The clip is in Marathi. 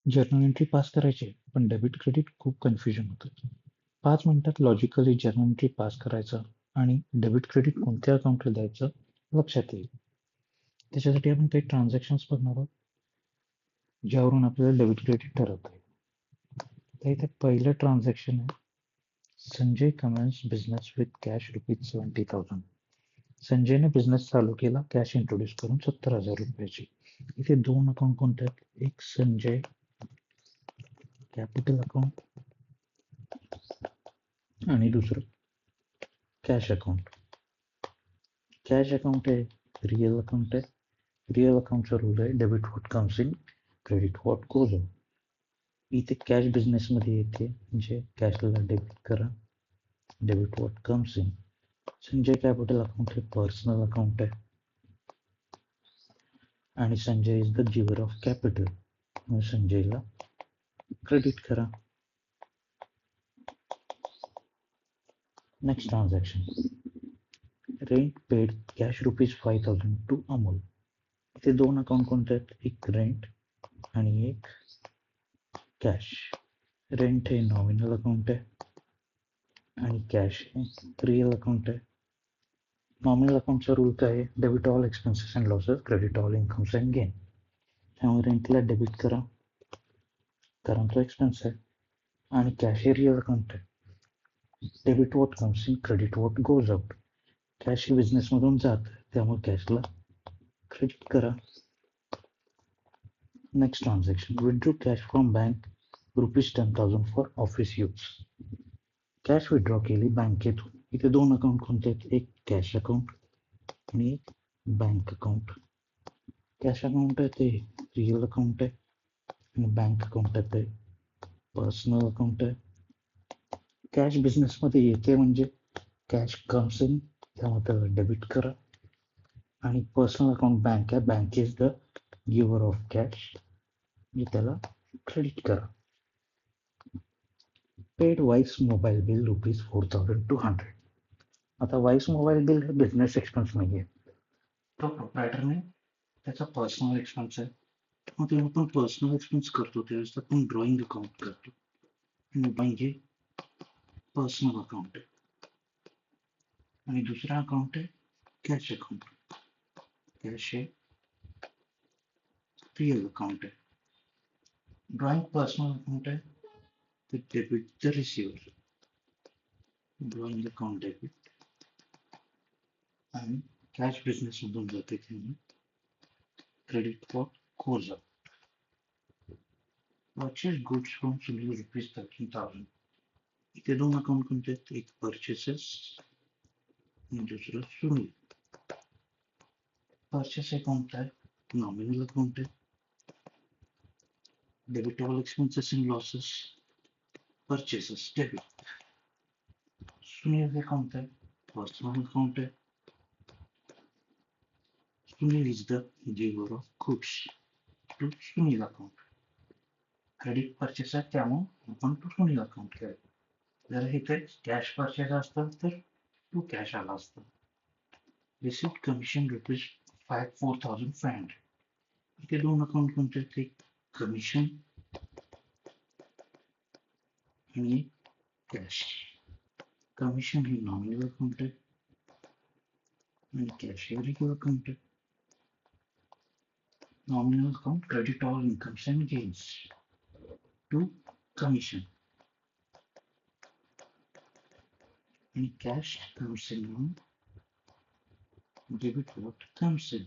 जर्नल एंट्री पास करायची पण डेबिट क्रेडिट खूप कन्फ्युजन होतं. 5 मिनिटात लॉजिकली जर्नल एंट्री पास करायचं आणि डेबिट क्रेडिट कोणत्या अकाउंटला द्यायचं लक्षात येईल. त्याच्यासाठी आपण काही ट्रान्झॅक्शन्स बघणार आहोत ज्यावरून आपल्याला डेबिट क्रेडिट ठरवता येईल. तर इथे पहिलं ट्रान्झॅक्शन आहे Sanjay commence business with cash ₹70,000. संजयने बिझनेस चालू केला कॅश इंट्रोड्यूस करून ₹70,000. इथे दोन अकाउंट कोणते आहेत? एक संजय कॅपिटल अकाउंट आणि दुसरं कॅश अकाउंट. कॅश अकाउंट आहे रिअल अकाउंट आहे. रिअल अकाउंटचा रूल आहे debit what comes in credit what goes out. इथे कॅश बिझनेसमध्ये येते म्हणजे कॅशला डेबिट करा, debit what comes in. Sanjay capital account हे पर्सनल अकाउंट आहे आणि Sanjay is the giver of capital म्हणून संजयला क्रेडिट करा. Next transaction rent paid cash ₹5,000 to Amol. इथे दोन अकाउंट कोणते आहेत? एक रेंट आणि एक कॅश. रेंट हे नॉमिनल अकाउंट आहे आणि कॅश हे रिअल अकाउंट आहे. नॉमिनल अकाउंटचा रूल काय आहे? Debit all expenses and losses, credit all incomes and gain. त्यामुळे रेंटला डेबिट करा कारण तो एक्सपेन्स आहे आणि कॅश हे रिअल अकाउंट आहे. Debit what comes in, credit what goes out. Cash हे बिझनेसमधून जात त्यामुळे कॅशला क्रेडिट करा. Next transaction withdraw cash from bank ₹10,000 for office use. Cash withdraw केली बँकेतून. इथे दोन अकाउंट कोणते आहेत? एक कॅश अकाउंट आणि एक बँक अकाउंट. कॅश अकाउंट आहे ते रिअल अकाउंट आहे आणि बँक अकाउंट आहे ते पर्सनल अकाउंट आहे. कॅश बिझनेसमध्ये येते म्हणजे कॅश कम्स इन त्यामुळे त्याला डेबिट करा आणि पर्सनल अकाउंट बँक आहे, bank is the giver of cash म्हणजे त्याला क्रेडिट करा. पेड वाईस मोबाईल बिल ₹4,200. आता वाईस मोबाईल बिल हे बिझनेस एक्सपेन्स नाही आहे, तो प्रोप्रायटरने त्याचा पर्सनल एक्सपेन्स आहे. मग तेव्हा आपण पर्सनल एक्सपेन्स करतो त्यावेळेस आपण ड्रॉइंग अकाउंट करतो. ड्रॉइंग हे पर्सनल अकाउंट आहे आणि दुसरा अकाउंट आहे कॅश अकाउंट. कॅश हे रिअल अकाउंट आहे. ड्रॉइंग पर्सनल अकाउंट आहे ते debit the receiver. Drawing account debit आणि कॅश बिझनेस मधून जाते त्यामुळे credit for goes out. Purchase goods from Sunil ₹13,000. इथे दोन अकाउंट कोणते आहेत? एक परचेसेस आणि दुसरं सुनील. परचेस अकाउंट आहे नॉमिनल अकाउंट आहे. Debit all expenses and losses, purchases debit. Sunil account आहे पर्सनल अकाउंट आहे. Sunil is the giver of goods to Sunil account. Credit purchase आहे त्यामुळे आपण तो सुनील अकाउंट केलं. जर इथे कॅश परचेस असतं तर टू कॅश आला असतं. Receipt commission ₹4,500. इथे दोन अकाउंट कोणते आहेत? एक कमिशन आणि कॅश. कमिशन हे नॉमिनल अकाउंट आहे आणि कॅश हे रिअल अकाउंट आहे. Nominal account credit all incomes and gains to commission and cash comes in on debit what comes in.